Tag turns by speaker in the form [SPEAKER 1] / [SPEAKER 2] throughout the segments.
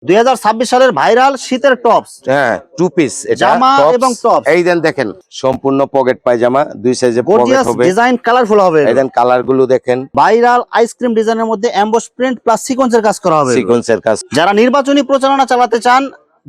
[SPEAKER 1] 2026 সালের ভাইরাল শীতের টপস।
[SPEAKER 2] হ্যাঁ, টু পিস এটা
[SPEAKER 1] জামা
[SPEAKER 2] tops।
[SPEAKER 1] এবং টপস।
[SPEAKER 2] এই দেন দেখেন সম্পূর্ণ পকেট পায়জামা, দুই সাইজে পকেট
[SPEAKER 1] গর্জিয়াস
[SPEAKER 2] হবে।
[SPEAKER 1] ডিজাইন, কালারফুল হবে।
[SPEAKER 2] এই দেন কালার গুলো দেখেন,
[SPEAKER 1] ভাইরাল আইসক্রিম ডিজাইনের মধ্যে এমবস প্রিন্ট প্লাস সিকোয়েন্সের কাজ করা হবে।
[SPEAKER 2] সিকোয়েন্সের কাজ।
[SPEAKER 1] যারা নির্বাচনী প্রচারণা চালাতে চান,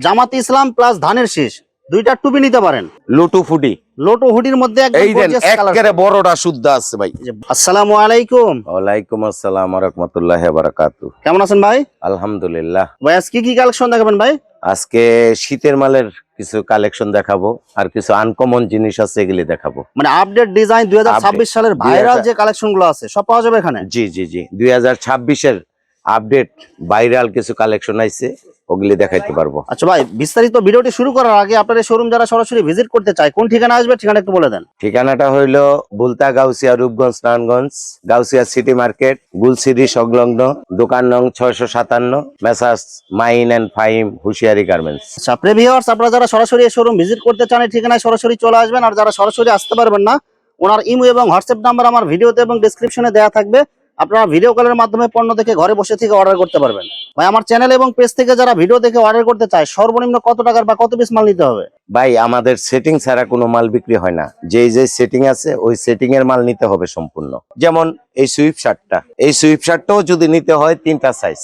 [SPEAKER 1] জামাতে ইসলাম প্লাস ধানের শীষ দুইটা টুপি নিতে পারেন।
[SPEAKER 2] লুটু ফুডি
[SPEAKER 1] লোটো হুডির মধ্যে একদম
[SPEAKER 2] এই দেন
[SPEAKER 1] গর্জিয়াস কালার।
[SPEAKER 2] একেবারে বড়টা শুদ্ধ আছে ভাই।
[SPEAKER 1] আসসালামু আলাইকুম।
[SPEAKER 2] ওয়ালাইকুম আসসালাম ওয়া রাহমাতুল্লাহি ওয়া বারাকাতুহু।
[SPEAKER 1] কেমন আছেন ভাই?
[SPEAKER 2] আলহামদুলিল্লাহ।
[SPEAKER 1] ভাই আজকে কি কালেকশন দেখাবেন ভাই?
[SPEAKER 2] আজকে শীতের মালের কিছু কালেকশন দেখাবো, আর কিছু আনকমন জিনিস আছে এগুলি দেখাবো।
[SPEAKER 1] মানে আপডেট ডিজাইন 2026 সালের ভাইরাল যে কালেকশন গুলো আছে সব পাওয়া যাবে এখানে।
[SPEAKER 2] জি জি জি, 2026 এর আপডেট ভাইরাল কিছু কালেকশন আইছে, ওগুলি দেখাইতে পারবো।
[SPEAKER 1] আচ্ছা ভাই, বিস্তারিত ভিডিওটি শুরু করার আগে আপনার এই শোরুম যারা সরাসরি ভিজিট করতে চায় কোন ঠিকানা আসবে, ঠিকানা একটু বলে দেন।
[SPEAKER 2] ঠিকানাটা হইলো বুলতা, গাউসিয়া, রূপগঞ্জ, নারায়ণগঞ্জ, গাউসিয়া সিটি মার্কেট, গুলসিরি সংলগ্ন, দোকান নং 657, মেসার্স মাইন এন্ড ফাইম হুশিয়ারি গার্মেন্টস।
[SPEAKER 1] আচ্ছা প্রিভিউয়ার্স, আপনারা যারা সরাসরি এই শোরুম ভিজিট করতে চান এই ঠিকানায় সরাসরি চলে আসবেন। আর যারা সরাসরি আসতে পারবেন না, ওনার ইমো এবং হোয়াটসঅ্যাপ নাম্বার আমার ভিডিওতে এবং ডেসক্রিপশনে দেওয়া থাকবে। আপনারা ভিডিও কলের মাধ্যমে পণ্য দেখে ঘরে বসে থেকে অর্ডার করতে পারবেন। ভাই আমার চ্যানেল এবং পেজ থেকে যারা ভিডিও দেখে অর্ডার করতে চায় সর্বনিম্ন কত টাকার বা কত পিস মাল নিতে হবে?
[SPEAKER 2] ভাই আমাদের সেটিং ছাড়া কোনো মাল বিক্রি হয় না। যেই যে সেটিং আছে ওই সেটিং এর মাল নিতে হবে সম্পূর্ণ। যেমন এই সুইপ শার্টটা, এই সুইপ শার্টটাও যদি নিতে হয় তিনটা সাইজ,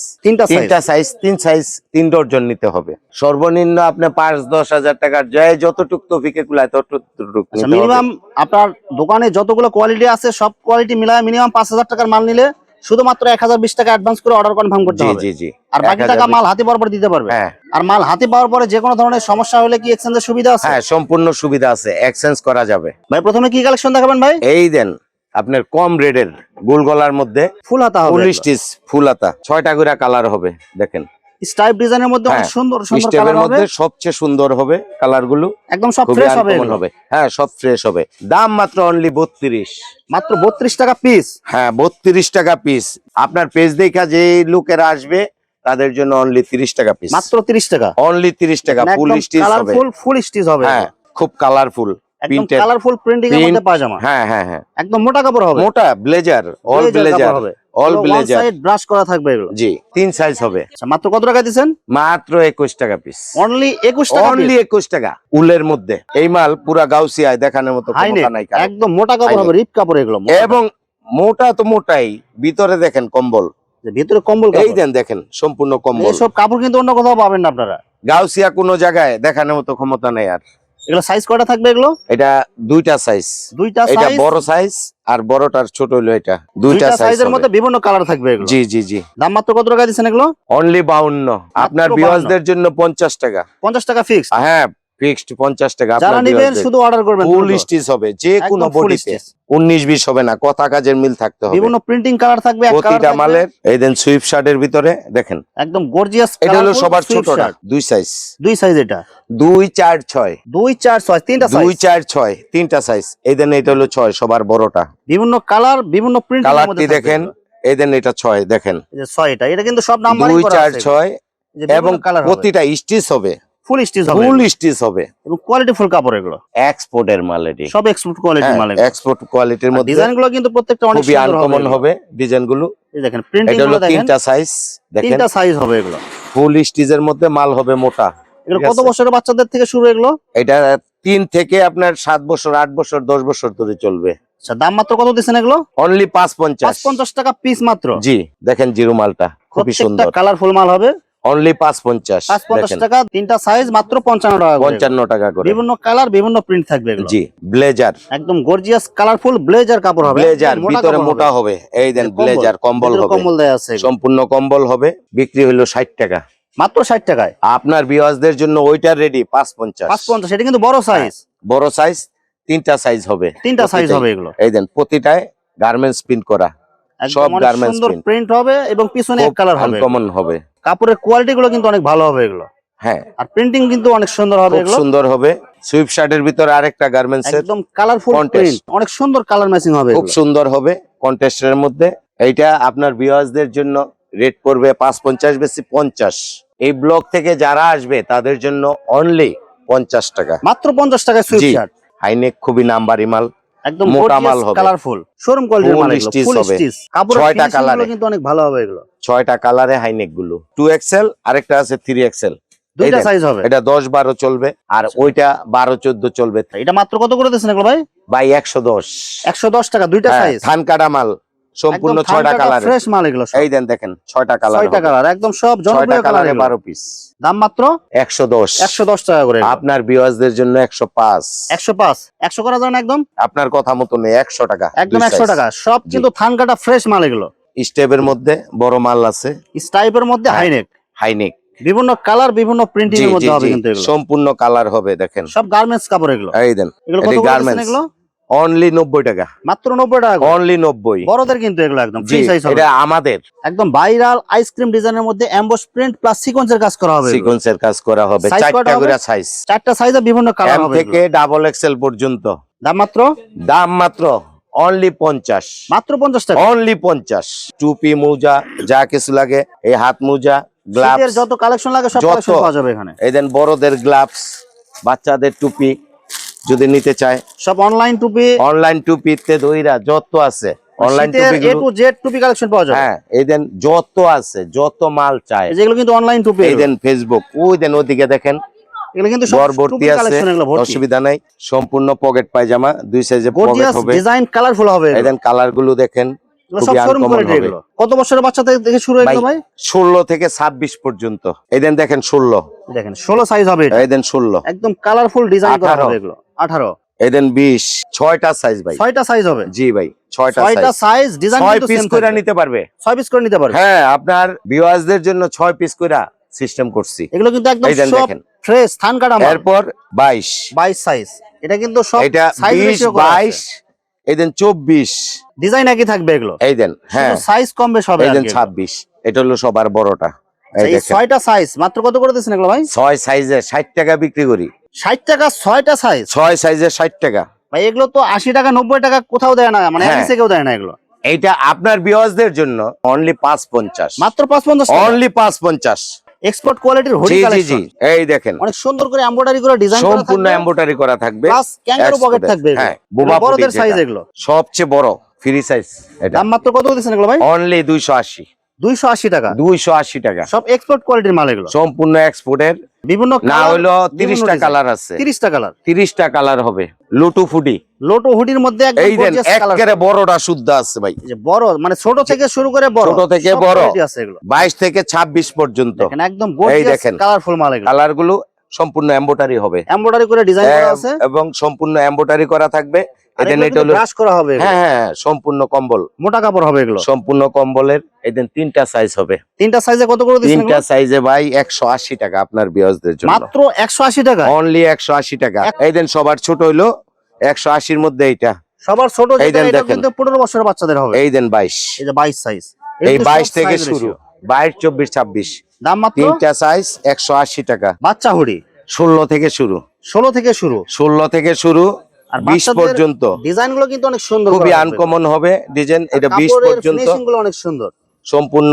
[SPEAKER 2] তিন সাইজ 3 ডজন নিতে হবে। সর্বনিম্ন আপনি 5-10 হাজার টাকার জয় যতটুক তৌফিকে কুলায় ততটুক
[SPEAKER 1] মিনিমাম আপনার দোকানে যতগুলো কোয়ালিটি আছে সব কোয়ালিটি মিলায় মিনিমাম 5000 টাকার মাল নিলে শুধুমাত্র 1020 টাকা অ্যাডভান্স করে অর্ডার কনফার্ম করতে হবে।
[SPEAKER 2] জি জি,
[SPEAKER 1] আর বাকি টাকা মাল হাতে পাওয়ার পরে দিতে পারবে।
[SPEAKER 2] হ্যাঁ।
[SPEAKER 1] আর মাল হাতে পাওয়ার পরে যে কোনো ধরনের সমস্যা হলে কি এক্সচেঞ্জের সুবিধা আছে?
[SPEAKER 2] হ্যাঁ, সম্পূর্ণ সুবিধা আছে, এক্সচেঞ্জ করা যাবে।
[SPEAKER 1] ভাই প্রথমে কি কালেকশন দেখাবেন ভাই?
[SPEAKER 2] এই দেন আপনার কম রেডের গোল গলার মধ্যে
[SPEAKER 1] ফুল হাতা হবে,
[SPEAKER 2] 19 স্টিচ ফুল হাতা, 6টা করে কালার হবে। দেখেন
[SPEAKER 1] স্টাইপ ডিজাইনের মধ্যে অনেক সুন্দর সুন্দর কালার
[SPEAKER 2] স্টেপের
[SPEAKER 1] হবে।
[SPEAKER 2] মধ্যে সবচেয়ে সুন্দর হবে কালার গুলো,
[SPEAKER 1] একদম সব
[SPEAKER 2] খুবই
[SPEAKER 1] ফ্রেশ হবে
[SPEAKER 2] আনকমন হবে। হ্যাঁ, সব ফ্রেশ হবে। দাম মাত্র অনলি 32,
[SPEAKER 1] মাত্র 32 টাকা পিস।
[SPEAKER 2] হ্যাঁ 32 টাকা পিস। আপনার পেজ দেখা যে লোকেরা আসবে তাদের জন্য অনলি 30 টাকা পিস,
[SPEAKER 1] মাত্র 30 টাকা,
[SPEAKER 2] অনলি 30 টাকা। ফুল স্টিচ হবে,
[SPEAKER 1] ফুল স্টিচ হবে।
[SPEAKER 2] হ্যাঁ খুব কালারফুল
[SPEAKER 1] একদম কালারফুল প্রিন্টিং এর মধ্যে পায়জামা।
[SPEAKER 2] হ্যাঁ হ্যাঁ হ্যাঁ,
[SPEAKER 1] একদম মোটা কাপড় হবে,
[SPEAKER 2] মোটা ব্লেজার, অল ব্লেজার
[SPEAKER 1] হবে,
[SPEAKER 2] all
[SPEAKER 1] one
[SPEAKER 2] blazer.
[SPEAKER 1] Side brush করা থাকবে এগুলো।
[SPEAKER 2] জি, 3 সাইজ হবে।
[SPEAKER 1] আচ্ছা মাত্র কত টাকা দিবেন?
[SPEAKER 2] মাত্র 21 টাকা পিস,
[SPEAKER 1] অনলি 21 টাকা,
[SPEAKER 2] অনলি 21 টাকা। উলের মধ্যে এই মাল পুরা গাউসিয়ায় দেখানোর মতো ক্ষমতা নাই কারো।
[SPEAKER 1] একদম মোটা কাপড় হবে, রিপ কাপড় এগুলো।
[SPEAKER 2] এবং মোটা তো মোটাই, ভিতরে দেখেন কম্বল,
[SPEAKER 1] ভিতরে কম্বল
[SPEAKER 2] এই দেন দেখেন সম্পূর্ণ কম্বল।
[SPEAKER 1] এইসব কাপড় কিন্তু অন্য কোথাও পাবেন না আপনারা।
[SPEAKER 2] গাউসিয়া কোনো জায়গায় দেখানোর মতো ক্ষমতা নেই আর।
[SPEAKER 1] এগুলো সাইজ কয়টা থাকবে এগুলো?
[SPEAKER 2] এটা দুইটা সাইজ, এটা বড় সাইজ আর বড়টার ছোট হলো এটা। দুইটা
[SPEAKER 1] সাইজের মধ্যে বিভিন্ন কালার থাকবে এগুলো।
[SPEAKER 2] জি জি জি।
[SPEAKER 1] দাম মাত্র কত টাকা দিবেন এগুলো?
[SPEAKER 2] অনলি 52। আপনার ভিউয়ারদের জন্য 50 টাকা।
[SPEAKER 1] 50 টাকা ফিক্সড?
[SPEAKER 2] হ্যাঁ ফিক্সড 50 টাকা।
[SPEAKER 1] যারা নেবেন শুধু অর্ডার করবেন।
[SPEAKER 2] ফুল স্টিচ হবে যে কোনো বডিতে, 19-20 হবে না, কথা কাজের মিল থাকতে হবে।
[SPEAKER 1] বিভিন্ন প্রিন্টিং কালার থাকবে, এক কালার
[SPEAKER 2] প্রতিটা মালের। এই দেন সুইপ শার্টের ভিতরে দেখেন
[SPEAKER 1] একদম গর্জিয়াস।
[SPEAKER 2] এটা হলো সবার ছোটটা, দুই সাইজ।
[SPEAKER 1] দুই সাইজ, এটা
[SPEAKER 2] 2, 4, 6,
[SPEAKER 1] 2, 4, 6 তিনটা সাইজ।
[SPEAKER 2] 2, 4, 6 তিনটা সাইজ। এই দেন এটা হলো 6 সবার বড়টা।
[SPEAKER 1] বিভিন্ন কালার, বিভিন্ন প্রিন্টিং এর মধ্যে
[SPEAKER 2] কালারটি দেখেন। এই দেন এটা 6 দেখেন,
[SPEAKER 1] এই যে 6 এটা কিন্তু সব নাম্বারিং
[SPEAKER 2] 2,
[SPEAKER 1] করা
[SPEAKER 2] 4,
[SPEAKER 1] আছে।
[SPEAKER 2] 6 এবং প্রতিটা স্টিচ হবে,
[SPEAKER 1] ফুল স্টিচ হবে,
[SPEAKER 2] ফুল স্টিচ হবে
[SPEAKER 1] এবং কোয়ালিটি ফুল কাপড় এগুলো।
[SPEAKER 2] এক্সপোর্টের মাল, এটি
[SPEAKER 1] সব এক্সপোর্ট কোয়ালিটির মাল।
[SPEAKER 2] এক্সপোর্ট কোয়ালিটির মধ্যে
[SPEAKER 1] ডিজাইন গুলো কিন্তু প্রত্যেকটা অনেক
[SPEAKER 2] খুবই
[SPEAKER 1] সুন্দর
[SPEAKER 2] আনকমন হবে ডিজাইন গুলো।
[SPEAKER 1] এই দেখেন প্রিন্টিং
[SPEAKER 2] এটা হলো
[SPEAKER 1] গুলো দেখেন,
[SPEAKER 2] তিনটা সাইজ দেখেন,
[SPEAKER 1] তিনটা সাইজ হবে এগুলো।
[SPEAKER 2] ফুল স্টিচের মধ্যে মাল হবে মোটা।
[SPEAKER 1] এগুলো কত বছরের বাচ্চাদের থেকে শুরু এগুলো?
[SPEAKER 2] এটা 3 থেকে আপনার 7 বছর, 8 বছর, 10 বছর ধরে চলবে।
[SPEAKER 1] আচ্ছা দাম মাত্র কত দিবেন এগুলো?
[SPEAKER 2] অনলি 550।
[SPEAKER 1] 550 টাকা পিস মাত্র।
[SPEAKER 2] জি দেখেন জিরো মালটা খুবই সুন্দর,
[SPEAKER 1] কালারফুল মাল হবে।
[SPEAKER 2] অনলি 550
[SPEAKER 1] টাকা, তিনটা সাইজ মাত্র 55 টাকা,
[SPEAKER 2] 55 টাকা করে।
[SPEAKER 1] বিভিন্ন কালার, বিভিন্ন প্রিন্ট থাকবে এগুলো।
[SPEAKER 2] জি ব্লেজার,
[SPEAKER 1] একদম গর্জিয়াস কালারফুল ব্লেজার কাপড় হবে।
[SPEAKER 2] ব্লেজার ভিতরে মোটা হবে। এই দেন ব্লেজার কম্বল হবে,
[SPEAKER 1] কম্বল দেয়া আছে,
[SPEAKER 2] সম্পূর্ণ কম্বল হবে। বিক্রি হলো 60 টাকা,
[SPEAKER 1] মাত্র 60 টাকায়।
[SPEAKER 2] আপনার ভিউয়ারদের জন্য ওইটা রেডি 550।
[SPEAKER 1] 550 এটা কিন্তু বড় সাইজ।
[SPEAKER 2] বড় সাইজ, তিনটা সাইজ হবে,
[SPEAKER 1] তিনটা সাইজ হবে এগুলো।
[SPEAKER 2] এই দেন প্রতিটায় গার্মেন্টস প্রিন্ট করা, সব গার্মেন্টস
[SPEAKER 1] সুন্দর প্রিন্ট হবে এবং পিছনে এক কালার হবে,
[SPEAKER 2] আনকমন হবে।
[SPEAKER 1] কাপড়ের কোয়ালিটি গুলো কিন্তু অনেক ভালো হবে এগুলো।
[SPEAKER 2] হ্যাঁ,
[SPEAKER 1] আর প্রিন্টিং কিন্তু অনেক সুন্দর হবে এগুলো,
[SPEAKER 2] সুন্দর হবে। সুইপ শার্টের ভিতরে আরেকটা গার্মেন্টস এর
[SPEAKER 1] একদম কালারফুল প্রিন্ট, অনেক সুন্দর কালার ম্যাচিং হবে,
[SPEAKER 2] খুব সুন্দর হবে কন্ট্রাস্টের মধ্যে। এইটা আপনার ভিউয়ারদের জন্য রেট পড়বে 550 বেশি 50। এই ব্লক থেকে যারা আসবে তাদের জন্য অনলি 50 টাকা,
[SPEAKER 1] মাত্র 50 টাকায় সুইপ শার্ট।
[SPEAKER 2] হাইনেক খুবই নাম্বারি মাল,
[SPEAKER 1] একদম
[SPEAKER 2] মোটা মাল হবে,
[SPEAKER 1] কালারফুল শোরুম কোয়ালিটির মাল, এগুলো ফুল স্টিচ, কাপড়ের
[SPEAKER 2] 6টা
[SPEAKER 1] ফিনিশিং
[SPEAKER 2] কালারে,
[SPEAKER 1] গুলো কিন্তু অনেক ভালো হবে এগুলো।
[SPEAKER 2] 6টা কালারে হাইনেক গুলো 2XL, আরেকটা আছে 3XL,
[SPEAKER 1] দুইটা সাইজ হবে।
[SPEAKER 2] এটা 10-12 চলবে, আর ওইটা 12-14 চলবে।
[SPEAKER 1] এটা মাত্র কত করে দিচ্ছেন এগুলো ভাই?
[SPEAKER 2] ভাই 110,
[SPEAKER 1] 110 টাকা দুইটা সাইজ,
[SPEAKER 2] ধান কাটা মাল, সম্পূর্ণ 6টা কালার,
[SPEAKER 1] ফ্রেশ মাল এগুলো সব।
[SPEAKER 2] এই দেন দেখেন 6টা কালার,
[SPEAKER 1] 6টা কালার একদম সব জনপ্রিয় কালার,
[SPEAKER 2] 12 পিস,
[SPEAKER 1] দাম মাত্র
[SPEAKER 2] 110
[SPEAKER 1] টাকা করে।
[SPEAKER 2] আপনার ভিউয়ারদের জন্য 105,
[SPEAKER 1] 100 করা যায় না একদম?
[SPEAKER 2] আপনার কথা মতো নেই, 100 টাকা
[SPEAKER 1] একদম 100 টাকা সব, কিন্তু থান কাটা ফ্রেশ মাল এগুলো।
[SPEAKER 2] স্টেপের মধ্যে বড় মাল আছে,
[SPEAKER 1] স্টাইপের মধ্যে হাইনেক,
[SPEAKER 2] হাইনেক
[SPEAKER 1] বিভিন্ন কালার বিভিন্ন প্রিন্টিং এর মধ্যে হবে, কিন্তু এগুলো
[SPEAKER 2] সম্পূর্ণ কালার হবে। দেখেন
[SPEAKER 1] সব গার্মেন্টস কাপড় এগুলো।
[SPEAKER 2] এই দেন,
[SPEAKER 1] এগুলো কত করে দিচ্ছেন এগুলো?
[SPEAKER 2] অনলি 90 টাকা,
[SPEAKER 1] মাত্র 90 টাকা,
[SPEAKER 2] অনলি 90।
[SPEAKER 1] বড়দের কিন্তু এগুলো একদম ফ্রি সাইজ হবে।
[SPEAKER 2] এটা আমাদের
[SPEAKER 1] একদম ভাইরাল আইসক্রিম ডিজাইনের মধ্যে এমবস প্রিন্ট প্লাস সিকোয়েন্সের কাজ করা হবে,
[SPEAKER 2] সিকোয়েন্সের কাজ করা হবে, 4টা করে সাইজ,
[SPEAKER 1] 4টা সাইজে বিভিন্ন কালার হবে
[SPEAKER 2] থেকে ডাবল এক্সেল পর্যন্ত।
[SPEAKER 1] দাম মাত্র
[SPEAKER 2] অনলি 50,
[SPEAKER 1] মাত্র 50 টাকা,
[SPEAKER 2] অনলি 50। টুপি, মোজা, যা কিছু লাগে, এই হাত মোজা, গ্লাভস,
[SPEAKER 1] যত কালেকশন লাগে সব কালেকশন পাওয়া যাবে এখানে।
[SPEAKER 2] এই দেন বড়দের গ্লাভস, বাচ্চাদের টুপি যদি নিতে চায়,
[SPEAKER 1] সব অনলাইন
[SPEAKER 2] টুপিতে দইরা যত আছে, অনলাইন টুপি
[SPEAKER 1] এ টু জেড টুপি কালেকশন পাওয়া যাবে।
[SPEAKER 2] হ্যাঁ, এই দেন যত আছে, যত মাল চায়,
[SPEAKER 1] যেগুলো কিন্তু অনলাইন টুপি।
[SPEAKER 2] এই দেন ফেসবুক, ওই দেন ওদিকে দেখেন,
[SPEAKER 1] এগুলো কিন্তু সব
[SPEAKER 2] ভর্তি আছে, অসুবিধা নাই। সম্পূর্ণ পকেট পায়জামা, 2 সাইজে পকেট হবে,
[SPEAKER 1] ডিজাইন কালারফুল হবে।
[SPEAKER 2] এই দেন কালার গুলো দেখেন,
[SPEAKER 1] সব শোরুম কোয়ালিটি এগুলো। কত বছরের বাচ্চা থেকে শুরু এগুলো ভাই?
[SPEAKER 2] 16 থেকে 26 পর্যন্ত। এই দেন দেখেন 16,
[SPEAKER 1] দেখেন 16 সাইজ হবে এটা।
[SPEAKER 2] এই দেন 16,
[SPEAKER 1] একদম কালারফুল ডিজাইন করা হবে এগুলো। 18,
[SPEAKER 2] এই দেন 20, 6টা সাইজ ভাই,
[SPEAKER 1] 6টা সাইজ হবে।
[SPEAKER 2] জি ভাই, 6টা
[SPEAKER 1] সাইজ, ডিজাইন
[SPEAKER 2] 6
[SPEAKER 1] কিন্তু
[SPEAKER 2] পিস
[SPEAKER 1] সেম
[SPEAKER 2] করে নিতে পারবে,
[SPEAKER 1] 6 পিস করে নিতে পারবে।
[SPEAKER 2] হ্যাঁ, আপনার ভিউয়ারদের জন্য 6 পিস করে সিস্টেম করছি।
[SPEAKER 1] এগুলো কিন্তু একদম
[SPEAKER 2] এই দেন
[SPEAKER 1] সব
[SPEAKER 2] দেখেন
[SPEAKER 1] ফ্রেশ থান কাটা মাল।
[SPEAKER 2] এরপর 22
[SPEAKER 1] সাইজ, এটা কিন্তু সব
[SPEAKER 2] এটা
[SPEAKER 1] সাইজ
[SPEAKER 2] 20,
[SPEAKER 1] রেশিও করা আছে।
[SPEAKER 2] 22, এই দেন 24,
[SPEAKER 1] ডিজাইন একই থাকবে এগুলো,
[SPEAKER 2] এই দেন, হ্যাঁ
[SPEAKER 1] সাইজ কম বেশ হবে।
[SPEAKER 2] এই দেন 26, এটা হলো সবার বড়টা। এই দেখেন
[SPEAKER 1] 6টা সাইজ মাত্র কত করে দিচ্ছেন এগুলো ভাই?
[SPEAKER 2] 6 সাইজে 60 টাকা বিক্রি করি।
[SPEAKER 1] 60 টাকা 6টা সাইজ,
[SPEAKER 2] 6 সাইজে 60 টাকা
[SPEAKER 1] ভাই। এগুলো তো 80 টাকা 90 টাকা কোথাও দেয় না, মানে
[SPEAKER 2] হ্যাঁ।
[SPEAKER 1] এমনিতে কেউ দেয় না এগুলো।
[SPEAKER 2] এইটা আপনার ভিউয়ারদের জন্য অনলি 550,
[SPEAKER 1] মাত্র 550 টাকা,
[SPEAKER 2] অনলি 550।
[SPEAKER 1] এক্সপোর্ট কোয়ালিটির হুডি
[SPEAKER 2] জি জি
[SPEAKER 1] কালেকশন।
[SPEAKER 2] জি, এই দেখেন
[SPEAKER 1] অনেক সুন্দর করে এমব্রয়ডারি করে ডিজাইন করা
[SPEAKER 2] সম্পূর্ণ
[SPEAKER 1] থাকবে,
[SPEAKER 2] এমব্রয়ডারি করা থাকবে,
[SPEAKER 1] প্লাস ক্যাঙ্গারু পকেট থাকবে।
[SPEAKER 2] হ্যাঁ,
[SPEAKER 1] এগুলো বড়দের সাইজ এগুলো।
[SPEAKER 2] সবচেয়ে বড় ফ্রি সাইজ। এটা
[SPEAKER 1] দাম মাত্র কত দিচ্ছেন এগুলো ভাই?
[SPEAKER 2] অনলি 280,
[SPEAKER 1] 280 টাকা,
[SPEAKER 2] 280 টাকা।
[SPEAKER 1] সব এক্সপোর্ট কোয়ালিটির মাল এগুলো,
[SPEAKER 2] সম্পূর্ণ এক্সপোর্টের।
[SPEAKER 1] বিভিন্ন
[SPEAKER 2] না হলো 30টা কালার আছে,
[SPEAKER 1] 30টা কালার,
[SPEAKER 2] 30টা কালার হবে। লুটু ফুডি,
[SPEAKER 1] লোটো হুডির মধ্যে একদম
[SPEAKER 2] এই দেন
[SPEAKER 1] গর্জিয়াস কালার।
[SPEAKER 2] একেবারে বড়টা শুদ্ধ আছে ভাই,
[SPEAKER 1] যে বড় মানে ছোট থেকে শুরু করে বড়,
[SPEAKER 2] ছোট থেকে
[SPEAKER 1] সব
[SPEAKER 2] বড়
[SPEAKER 1] quality আছে এগুলো।
[SPEAKER 2] 22 থেকে 26 পর্যন্ত।
[SPEAKER 1] দেখেন একদম গর্জিয়াস
[SPEAKER 2] দেখেন
[SPEAKER 1] কালারফুল মাল এগুলো।
[SPEAKER 2] কালার গুলো সম্পূর্ণ এমব্রয়ডারি হবে,
[SPEAKER 1] এমব্রয়ডারি করে ডিজাইন করা আছে,
[SPEAKER 2] এবং সম্পূর্ণ এমব্রয়ডারি করা থাকবে।
[SPEAKER 1] আর
[SPEAKER 2] এদেন
[SPEAKER 1] এগুলো
[SPEAKER 2] এটা হলো
[SPEAKER 1] কিন্তু ব্রাশ করা হবে এগুলো।
[SPEAKER 2] হ্যাঁ হ্যাঁ, সম্পূর্ণ কম্বল,
[SPEAKER 1] মোটা কাপড় হবে এগুলো।
[SPEAKER 2] সম্পূর্ণ কম্বলের। এদেন 3টা সাইজ হবে,
[SPEAKER 1] 3টা সাইজে কত করে দিচ্ছেন
[SPEAKER 2] 3টা সাইজে ভাই 180 টাকা আপনার ভিউয়ারদের জন্য,
[SPEAKER 1] মাত্র 180 টাকা,
[SPEAKER 2] অনলি 180 টাকা। এই দেন সবার ছোট হইলো 180 এর মধ্যে এইটা,
[SPEAKER 1] সবার ছোট
[SPEAKER 2] এই
[SPEAKER 1] যেটা
[SPEAKER 2] দেন
[SPEAKER 1] এটা
[SPEAKER 2] দেখেন।
[SPEAKER 1] কিন্তু 15 বছরের বাচ্চাদের হবে।
[SPEAKER 2] এই দেন 22,
[SPEAKER 1] এই যে 22 সাইজ,
[SPEAKER 2] এই 22 থেকে শুরু, 22, 24, 26,
[SPEAKER 1] দাম মাত্র
[SPEAKER 2] 3টা সাইজ 180 টাকা।
[SPEAKER 1] বাচ্চা হুডি
[SPEAKER 2] 16 থেকে শুরু,
[SPEAKER 1] 16 থেকে শুরু,
[SPEAKER 2] 16 থেকে শুরু,
[SPEAKER 1] আর
[SPEAKER 2] 20 পর্যন্ত।
[SPEAKER 1] ডিজাইন গুলো কিন্তু অনেক সুন্দর,
[SPEAKER 2] খুবই আনকমন হবে ডিজাইন, এটা 20 পর্যন্ত।
[SPEAKER 1] ফিনিশিং গুলো অনেক সুন্দর,
[SPEAKER 2] সম্পূর্ণ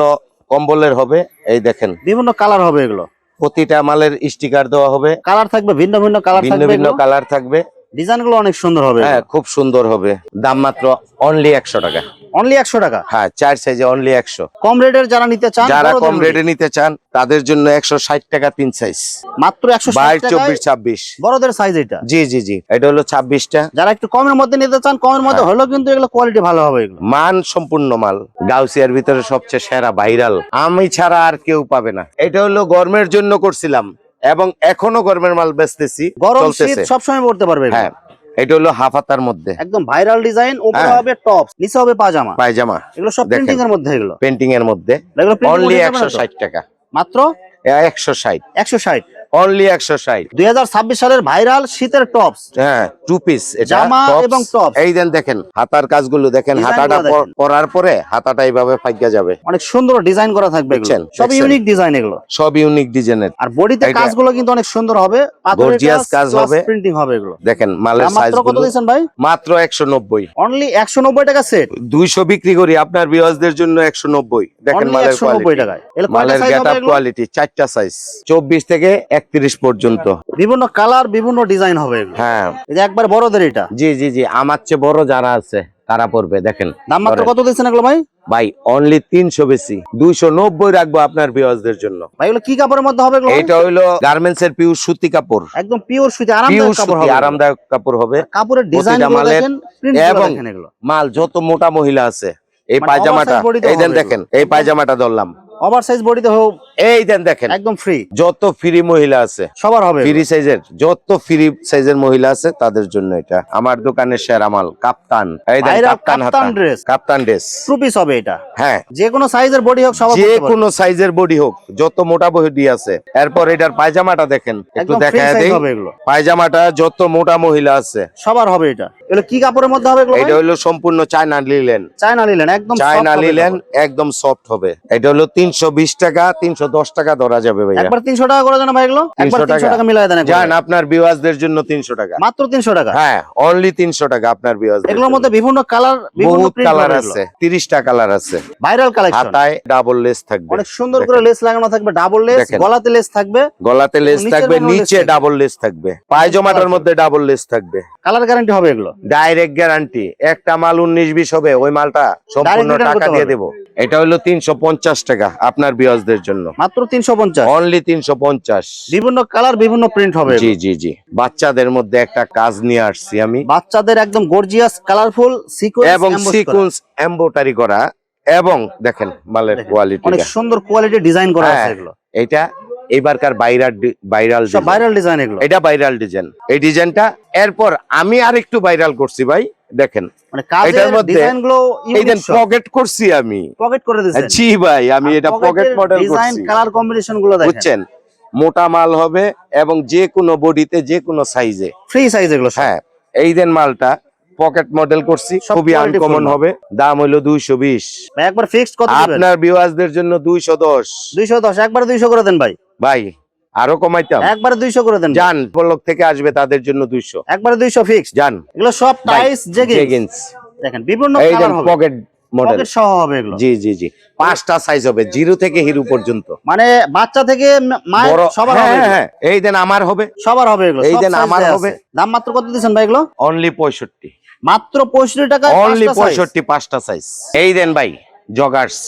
[SPEAKER 2] কম্বলের হবে। এই দেখেন
[SPEAKER 1] বিভিন্ন কালার হবে এগুলো,
[SPEAKER 2] প্রতিটা মালের স্টিকার দেওয়া হবে,
[SPEAKER 1] কালার থাকবে ভিন্ন ভিন্ন কালার
[SPEAKER 2] ভিন্ন
[SPEAKER 1] থাকবে,
[SPEAKER 2] ভিন্ন কালার থাকবে,
[SPEAKER 1] ডিজাইন গুলো অনেক সুন্দর হবে।
[SPEAKER 2] হ্যাঁ খুব সুন্দর হবে। দাম মাত্র অনলি 100 টাকা,
[SPEAKER 1] অনলি 100 টাকা।
[SPEAKER 2] হ্যাঁ 4 সাইজে অনলি 100।
[SPEAKER 1] কম রেটের যারা নিতে চান,
[SPEAKER 2] যারা
[SPEAKER 1] বড়দের
[SPEAKER 2] কম
[SPEAKER 1] হুডি,
[SPEAKER 2] রেটে নিতে চান তাদের জন্য 160 টাকা 3 সাইজ,
[SPEAKER 1] মাত্র 160
[SPEAKER 2] 22,
[SPEAKER 1] টাকা
[SPEAKER 2] 24, 26।
[SPEAKER 1] বড়দের সাইজ এটা।
[SPEAKER 2] জি জি জি, এটা হলো 26টা।
[SPEAKER 1] যারা একটু কমের মধ্যে নিতে চান, কমের মধ্যে
[SPEAKER 2] হ্যাঁ।
[SPEAKER 1] হলেও কিন্তু এগুলো কোয়ালিটি ভালো হবে এগুলো।
[SPEAKER 2] মান সম্পূর্ণ মাল, গাউসিয়ার ভিতরে সবচেয়ে সেরা ভাইরাল, আমি ছাড়া আর কেউ পাবে না। এটা হলো গরমের জন্য করছিলাম, এবং এখনো গরমের মাল বেচতেছি,
[SPEAKER 1] গরম শীত
[SPEAKER 2] চলতেছে।
[SPEAKER 1] সব সময় পড়তে পারবে এগুলো।
[SPEAKER 2] হ্যাঁ, এটা হলো হাফাতার মধ্যে
[SPEAKER 1] একদম ভাইরাল ডিজাইন, উপরে
[SPEAKER 2] হ্যাঁ।
[SPEAKER 1] হবে টপস, নিচে হবে পাজামা,
[SPEAKER 2] পায়জামা,
[SPEAKER 1] এগুলো সব
[SPEAKER 2] দেখেন।
[SPEAKER 1] প্রিন্টিং এর মধ্যে এগুলো।
[SPEAKER 2] পেন্টিং এর মধ্যে
[SPEAKER 1] এগুলো printing
[SPEAKER 2] অনলি
[SPEAKER 1] মধ্যে যাবে না তো?
[SPEAKER 2] 160 টাকা,
[SPEAKER 1] মাত্র
[SPEAKER 2] 160,
[SPEAKER 1] 160,
[SPEAKER 2] অনলি 160।
[SPEAKER 1] 2026 সালের ভাইরাল শীতের টপস,
[SPEAKER 2] হ্যাঁ 2 পিস, এটা
[SPEAKER 1] জামা
[SPEAKER 2] tops।
[SPEAKER 1] এবং tops।
[SPEAKER 2] এই দেন দেখেন হাতার কাজগুলো দেখেন,
[SPEAKER 1] Design
[SPEAKER 2] হাতাটা
[SPEAKER 1] গুলো দেখেন।
[SPEAKER 2] পরার পরে হাতাটা এইভাবে ফাইকা যাবে,
[SPEAKER 1] অনেক সুন্দর ডিজাইন করা থাকবে এগুলো,
[SPEAKER 2] দেখছেন,
[SPEAKER 1] সব
[SPEAKER 2] দেখছেন।
[SPEAKER 1] ইউনিক ডিজাইন এগুলো।
[SPEAKER 2] সব ইউনিক ডিজাইনের।
[SPEAKER 1] আর বডিতে
[SPEAKER 2] এইটা-
[SPEAKER 1] কাজগুলো কিন্তু অনেক সুন্দর হবে,
[SPEAKER 2] Gorgeous কাজ হবে।
[SPEAKER 1] প্রিন্টিং হবে এগুলো।
[SPEAKER 2] দেখেন মালের
[SPEAKER 1] দাম মাত্র কত
[SPEAKER 2] সাইজগুলো
[SPEAKER 1] দিয়েছেন ভাই?
[SPEAKER 2] মাত্র 190,
[SPEAKER 1] অনলি 190 টাকা সেট,
[SPEAKER 2] 200 বিক্রি করি আপনার ভিউয়ারদের জন্য 190। দেখেন
[SPEAKER 1] অনলি
[SPEAKER 2] মালের
[SPEAKER 1] 190
[SPEAKER 2] কোয়ালিটি,
[SPEAKER 1] টাকায়। এগুলো কয়টা
[SPEAKER 2] মালের
[SPEAKER 1] সাইজ হবে
[SPEAKER 2] গেটআপ
[SPEAKER 1] এগুলো?
[SPEAKER 2] কোয়ালিটি 4টা সাইজ, 24 থেকে 31 পর্যন্ত।
[SPEAKER 1] বিভিন্ন কালার বিভিন্ন ডিজাইন হবে এগুলো।
[SPEAKER 2] হ্যাঁ
[SPEAKER 1] এই যে একবার বড়দের এটা।
[SPEAKER 2] জি জি জি, আমার চেয়ে বড় যারা আছে তারা পড়বে। দেখেন
[SPEAKER 1] দাম মাত্র কত দিচ্ছেন এগুলো ভাই?
[SPEAKER 2] ভাই অনলি 300 বেশি, 290 রাখবো আপনার ভিউয়ার্সদের জন্য।
[SPEAKER 1] ভাই এগুলো কি কাপড়ের মধ্যে হবে এগুলো?
[SPEAKER 2] এটা হইলো গার্মেন্টস এর পিওর সুতি কাপড়,
[SPEAKER 1] একদম পিওর সুতি,
[SPEAKER 2] পিওর
[SPEAKER 1] আরামদায়ক কাপড়
[SPEAKER 2] সুতি,
[SPEAKER 1] হবে।
[SPEAKER 2] আরামদায়ক কাপড় হবে।
[SPEAKER 1] কাপড়ের ডিজাইন
[SPEAKER 2] প্রতিটা মালের
[SPEAKER 1] দেখেন, প্রিন্ট
[SPEAKER 2] এবং
[SPEAKER 1] দেখেন এগুলো।
[SPEAKER 2] মাল যত মোটা মহিলা আছে, এই
[SPEAKER 1] মানে
[SPEAKER 2] পায়জামাটা
[SPEAKER 1] oversize body তে
[SPEAKER 2] এই দেন
[SPEAKER 1] হবে
[SPEAKER 2] দেখেন, এই পায়জামাটা ধরলাম,
[SPEAKER 1] ওভারসাইজ বডিতে হোক,
[SPEAKER 2] এই দেন দেখেন,
[SPEAKER 1] একদম ফ্রি,
[SPEAKER 2] যত ফ্রি মহিলা আছে
[SPEAKER 1] সবার হবে।
[SPEAKER 2] ফ্রি সাইজের, যত ফ্রি সাইজের মহিলা আছে তাদের জন্য এটা আমার দোকানের সেরা মাল। কাপ্তান, এই দেন
[SPEAKER 1] ভাইরা
[SPEAKER 2] কাপ্তান হাতা,
[SPEAKER 1] কাপ্তান ড্রেস,
[SPEAKER 2] কাপ্তান ড্রেস
[SPEAKER 1] টু পিস হবে এটা।
[SPEAKER 2] হ্যাঁ
[SPEAKER 1] যে কোনো সাইজের বডি হোক সবার
[SPEAKER 2] যে
[SPEAKER 1] পরতে পারবে।
[SPEAKER 2] কোনো সাইজের বডি হোক, যত মোটা বডি আছে। এরপর এটার পায়জামাটা দেখেন, একটু
[SPEAKER 1] একদম ফ্রি
[SPEAKER 2] দেখায়
[SPEAKER 1] সাইজ
[SPEAKER 2] দেই।
[SPEAKER 1] হবে এগুলো,
[SPEAKER 2] পায়জামাটা যত মোটা মহিলা আছে
[SPEAKER 1] সবার হবে এটা। এগুলো কি কাপড়ের মধ্যে হবে এগুলো?
[SPEAKER 2] এটা হলো সম্পূর্ণ চায়না লিলেন,
[SPEAKER 1] চায়না লিলেন, একদম
[SPEAKER 2] চায়না
[SPEAKER 1] soft হবে
[SPEAKER 2] লিলেন,
[SPEAKER 1] কাপড়।
[SPEAKER 2] একদম সফট হবে। এটা হলো 320 টাকা, 310 টাকা ধরা যাবে ভাইয়া।
[SPEAKER 1] একবার 300 টাকা করে দেন ভাই এগুলো, একবার 300 টাকা মিলাই দেন একবার।
[SPEAKER 2] জান আপনার ভিউয়ার্সদের জন্য 300 টাকা,
[SPEAKER 1] মাত্র 300 টাকা।
[SPEAKER 2] হ্যাঁ অনলি 300 টাকা আপনার ভিউয়ার্সদের।
[SPEAKER 1] এগুলোর মধ্যে বিভিন্ন কালার, বিভিন্ন
[SPEAKER 2] বহুত
[SPEAKER 1] প্রিন্ট
[SPEAKER 2] কালার
[SPEAKER 1] হবে
[SPEAKER 2] আছে, 30টা কালার আছে।
[SPEAKER 1] Viral collection.
[SPEAKER 2] হাতায় ডাবল লেস থাকবে,
[SPEAKER 1] অনেক সুন্দর করে লেস লাগানো থাকবে, ডাবল লেস,
[SPEAKER 2] দেখেন।
[SPEAKER 1] গলাতে লেস থাকবে,
[SPEAKER 2] গলাতে লেস
[SPEAKER 1] নিচের
[SPEAKER 2] থাকবে,
[SPEAKER 1] মধ্যেও লেস
[SPEAKER 2] নিচে
[SPEAKER 1] থাকবে।
[SPEAKER 2] ডাবল লেস থাকবে, পায়জামাটার মধ্যে ডাবল লেস থাকবে।
[SPEAKER 1] কালার গ্যারান্টি হবে এগুলো।
[SPEAKER 2] ডাইরেক্ট গ্যারান্টি, একটা মাল 19-20 হবে, ওই মালটা সম্পূর্ণ
[SPEAKER 1] Direct return
[SPEAKER 2] টাকা
[SPEAKER 1] করতে
[SPEAKER 2] দিয়ে
[SPEAKER 1] হবে।
[SPEAKER 2] দেবো। এটা হলো 350 টাকা আপনার ভিউয়ার্সদের জন্য,
[SPEAKER 1] মাত্র 350।
[SPEAKER 2] অনলি 350।
[SPEAKER 1] বিভিন্ন কালার, বিভিন্ন প্রিন্ট হবে
[SPEAKER 2] জি
[SPEAKER 1] এগুলো।
[SPEAKER 2] জি জি, বাচ্চাদের মধ্যে একটা কাজ নিয়ে আসছি আমি,
[SPEAKER 1] বাচ্চাদের একদম গর্জিয়াস, কালারফুল, সিকোয়েন্স
[SPEAKER 2] এবং সিকোয়েন্স এমব্রয়ডারি করা, এবং দেখেন মালের
[SPEAKER 1] অনেক
[SPEAKER 2] কোয়ালিটিটা,
[SPEAKER 1] সুন্দর কোয়ালিটি ডিজাইন করা আছে
[SPEAKER 2] হ্যাঁ,
[SPEAKER 1] এগুলো।
[SPEAKER 2] এটা এবারকার ভাইরাল
[SPEAKER 1] সব ভাইরাল ডিজাইন এগুলো।
[SPEAKER 2] এটা ভাইরাল ডিজাইন, এই ডিজাইনটা এরপর আমি আরেকটু ভাইরাল করছি ভাই। দেখেন
[SPEAKER 1] মানে কাজের
[SPEAKER 2] এটার মধ্যে
[SPEAKER 1] ডিজাইন গুলো
[SPEAKER 2] এই দেন পকেট করছি আমি,
[SPEAKER 1] পকেট করে দিয়েছেন।
[SPEAKER 2] জি ভাই, আমি এটা পকেট মডেল
[SPEAKER 1] ডিজাইন,
[SPEAKER 2] করছি,
[SPEAKER 1] কালার কম্বিনেশন গুলো দেখেন,
[SPEAKER 2] বুঝছেন। মোটা মাল হবে এবং যে কোনো বডিতে, যে কোনো সাইজে,
[SPEAKER 1] ফ্রি সাইজ এগুলো সব।
[SPEAKER 2] হ্যাঁ। এই দেন মালটা পকেট মডেল করছি,
[SPEAKER 1] সব
[SPEAKER 2] খুবই
[SPEAKER 1] quality
[SPEAKER 2] আনকমন
[SPEAKER 1] full
[SPEAKER 2] হবে। দাম হইলো 220।
[SPEAKER 1] ভাই একবার ফিক্সড কত দিবেন?
[SPEAKER 2] আপনার ভিউয়ার্সদের জন্য 210।
[SPEAKER 1] 210, একবারে 200 করে দেন ভাই।
[SPEAKER 2] ভাই আরো কমাইতাম,
[SPEAKER 1] একবারে 200 করে দেন।
[SPEAKER 2] জান পলক থেকে আসবে তাদের জন্য 200,
[SPEAKER 1] একবারে 200 ফিক্সড।
[SPEAKER 2] জান।
[SPEAKER 1] এগুলো সব টাইস জেগিংস।
[SPEAKER 2] জেগিংস
[SPEAKER 1] দেখেন বিভিন্ন
[SPEAKER 2] এই
[SPEAKER 1] কালার
[SPEAKER 2] দেন
[SPEAKER 1] হবে,
[SPEAKER 2] পকেট মডেল,
[SPEAKER 1] পকেট সহ হবে এগুলো।
[SPEAKER 2] জি জি জি, 5টা সাইজ হবে, 0 থেকে হিরো পর্যন্ত,
[SPEAKER 1] মানে বাচ্চা থেকে মায়ের
[SPEAKER 2] বড়,
[SPEAKER 1] সবার হবে
[SPEAKER 2] হ্যাঁ
[SPEAKER 1] এগুলো।
[SPEAKER 2] হ্যাঁ। এই দেন আমার হবে,
[SPEAKER 1] সবার হবে এগুলো,
[SPEAKER 2] এই
[SPEAKER 1] সব
[SPEAKER 2] দেন
[SPEAKER 1] size
[SPEAKER 2] আমার
[SPEAKER 1] দেয়া
[SPEAKER 2] হবে।
[SPEAKER 1] আছে। দাম মাত্র কত দিচ্ছেন ভাই এগুলো?
[SPEAKER 2] অনলি 65,
[SPEAKER 1] মাত্র 65 টাকা,
[SPEAKER 2] অনলি 65, 5টা সাইজ। এই দেন ভাই জগার্স,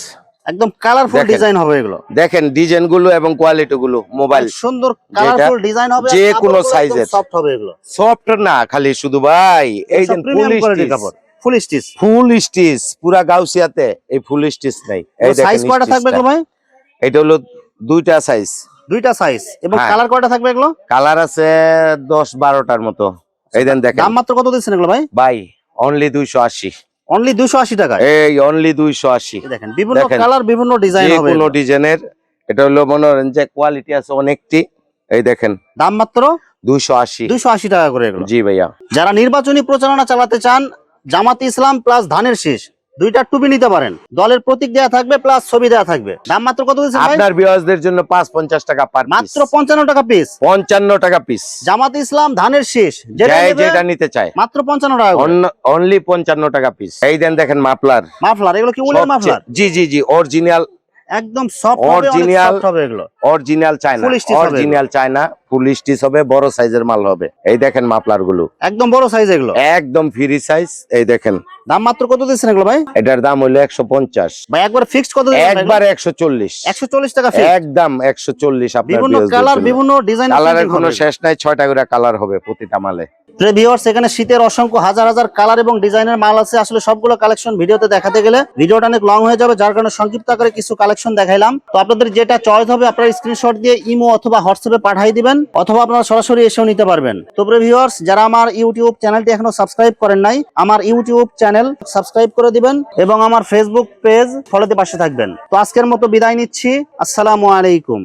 [SPEAKER 1] একদম কালারফুল
[SPEAKER 2] দেখেন।
[SPEAKER 1] ডিজাইন হবে এগুলো।
[SPEAKER 2] দেখেন ডিজাইন গুলো এবং কোয়ালিটি গুলো, মোবাইল
[SPEAKER 1] অনেক সুন্দর কালারফুল ডিজাইন হবে,
[SPEAKER 2] যে কোনো সাইজের,
[SPEAKER 1] সফট হবে এগুলো।
[SPEAKER 2] সফট না খালি শুধু ভাই, এই দেন
[SPEAKER 1] প্রিমিয়াম কোয়ালিটির কাপড়, ফুল স্টিচ।
[SPEAKER 2] ফুল স্টিচ, পুরা গাউসিয়াতে এই ফুল স্টিচ নাই। এই দেখেন
[SPEAKER 1] সাইজ কয়টা থাকবে এগুলো ভাই?
[SPEAKER 2] এটা হলো 2টা সাইজ,
[SPEAKER 1] 2টা সাইজ। এবং
[SPEAKER 2] হ্যাঁ।
[SPEAKER 1] কালার কয়টা থাকবে এগুলো?
[SPEAKER 2] কালার আছে 10-12টার মতো। এই দেন দেখেন
[SPEAKER 1] দাম মাত্র কত দিচ্ছেন এগুলো ভাই?
[SPEAKER 2] ভাই অনলি 280,
[SPEAKER 1] অনলি 280 টাকা।
[SPEAKER 2] এই অনলি 280।
[SPEAKER 1] দেখেন বিভিন্ন
[SPEAKER 2] দেখেন,
[SPEAKER 1] কালার, বিভিন্ন ডিজাইন
[SPEAKER 2] যে
[SPEAKER 1] হবে
[SPEAKER 2] কোনো
[SPEAKER 1] এগুলো।
[SPEAKER 2] ডিজাইনের, এটা হলো মনে করেন যে কোয়ালিটি আছে অনেকটি। এই দেখেন
[SPEAKER 1] দাম মাত্র
[SPEAKER 2] 280।
[SPEAKER 1] 280 টাকা করে এগুলো।
[SPEAKER 2] জি ভাইয়া।
[SPEAKER 1] যারা নির্বাচনী প্রচারণা চালাতে চান, জামাতে ইসলাম প্লাস ধানের শীষ, 2টা টুপি নিতে পারেন। দলের প্রতীক দেয়া থাকবে, প্লাস ছবি দেয়া থাকবে। দাম মাত্র কত দিচ্ছেন ভাই?
[SPEAKER 2] আপনার ভিউয়ার্সদের জন্য 550 টাকা পার পিস,
[SPEAKER 1] মাত্র 55 টাকা পিস।
[SPEAKER 2] 55 টাকা পিস,
[SPEAKER 1] জামাতে ইসলাম ধানের শীষ, যেটা নেবে
[SPEAKER 2] যেটা নিতে চায়
[SPEAKER 1] মাত্র 55 টাকা করে।
[SPEAKER 2] অনলি 55 টাকা পিস। এই দেন দেখেন মাফলার,
[SPEAKER 1] মাফলার, এগুলো কি উলের মাফলার?
[SPEAKER 2] জি জি জি, অরিজিনাল,
[SPEAKER 1] একদম সফট হবে, অনেক
[SPEAKER 2] Original।
[SPEAKER 1] সফট হবে এগুলো।
[SPEAKER 2] অরিজিনাল চায়না,
[SPEAKER 1] Full stitch হবে
[SPEAKER 2] অরিজিনাল চায়না, ফুল স্টিচ হবে, বড় সাইজের মাল হবে। এই দেখেন মাফলার গুলো
[SPEAKER 1] একদম বড় সাইজ এগুলো।
[SPEAKER 2] একদম ফ্রি সাইজ। এই দেখেন
[SPEAKER 1] দাম মাত্র কত দিচ্ছেন এগুলো ভাই?
[SPEAKER 2] এটার দাম হলো 150,
[SPEAKER 1] ভাই একবার ফিক্সড কত দিচ্ছেন?
[SPEAKER 2] একবার 140,
[SPEAKER 1] 140 টাকা ফিক্স।
[SPEAKER 2] একদম 140। আপনার
[SPEAKER 1] বিভিন্ন কালার, বিভিন্ন ডিজাইন,
[SPEAKER 2] কালারের কোনো শেষ নাই, 6টা করে কালার হবে প্রতিটা মালে।
[SPEAKER 1] ভিউয়ার্স, এখানে শীতের অসংখ্য হাজার হাজার কালার এবং ডিজাইনের মাল আছে। আসলে সবগুলো কালেকশন ভিডিওতে দেখাতে গেলে ভিডিওটা অনেক লং হয়ে যাবে, যার কারণে সংক্ষিপ্ত আকারে কিছু কালেকশন দেখাইলাম। তো আপনাদের যেটা চয়েস হবে আপনারা স্ক্রিনশট দিয়ে ইমো অথবা হোয়াটসঅ্যাপে পাঠিয়ে দিবেন, অথবা আপনারা সরাসরি এসেও নিতে পারবেন। তো ভিউয়ার্স, যারা আমার ইউটিউব চ্যানেলটি এখনো সাবস্ক্রাইব করেন নাই, আমার ইউটিউব চ্যানেল সাবস্ক্রাইব করে দিবেন এবং আমার ফেসবুক পেজ ফলোতে পাশে থাকবেন। তো আজকের মতো বিদায় নিচ্ছি, আসসালামু আলাইকুম।